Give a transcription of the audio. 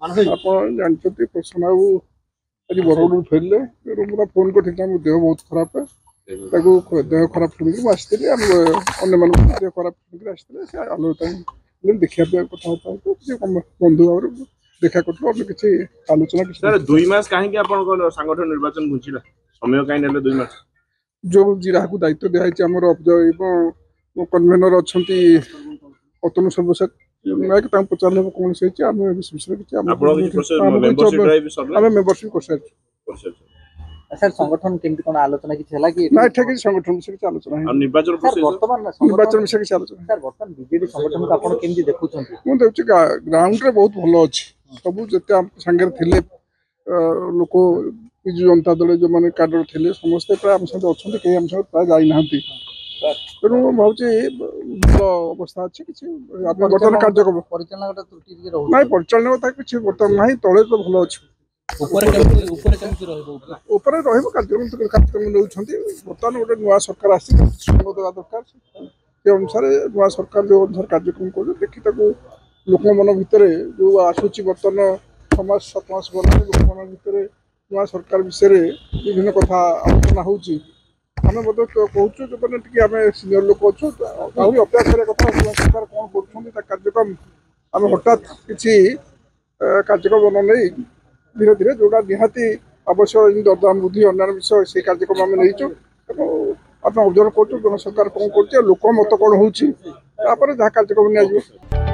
आप जानते प्रसन्न बाबू आज बरगढ़ फेरले पूरा फोन कर देह बहुत खराब देह खराब शुणिक आसती देह खराब शुणिक आसते आलोचना देखा कथा बंधु भाव देखा कर किसी आलोचना 2 मास कहीं संगठन निर्वाचन घुंचला समय कहीं 2 मास जो जिरा को दायित्व दिखाई आम कन्वेनर अच्छा अतनु सर्वसाद नायक पचारे कौन से विषय मेम्बरशिप कर सर संगठन केमती कोन आलोचना किछ हला कि ना ठीक संगठन विषय किछ आलोचना है निर्वाचन निर्वाचन विषय किछ आलोचना सर वर्तमान बीजेडी संगठन को आपण केमती देखुछन मु देखछि ग्राउंड रे बहुत भलो अछि सब जते संगे थिले लोक बिजु जनता दल जो माने कार्डर थिले समस्त प्राय हम संगे अछंती के हम संगे प्राय जाई नाहंती तेणु भावुँ भल अवस्था अच्छे किसी बर्तमान कार्यक्रम परिचालन त्रुटि रहू ना परिचालन कथा किसी बर्तमान ना तले तो भल अच्छे कार्यक्रम नौकरी बर्तमान गोटे नुआ सरकार आवा दरकार से अनुसार नुआ सरकार जो अनुसार कार्यक्रम कर देखी लोक मन भितर जो आसूची बर्तमान समाज समाज बना लोक मन भितर नुआ सरकार विषय विभिन्न कथा आलोचना होची आम कहूँ जो मैंने आम सीनियर लोक अच्छु अपेक्षा कथा सरकार कौन कर कार्यक्रम आम हठात किसी कार्यक्रम नहीं धीरे धीरे जोड़ा निहाती आवश्यक दरदाम बुद्धि अन्य विषय से कार्यक्रम आम नहीं आप ऑब्जर्व कर सरकार कौन कर लोक मत कौन हो कार्यक्रम नि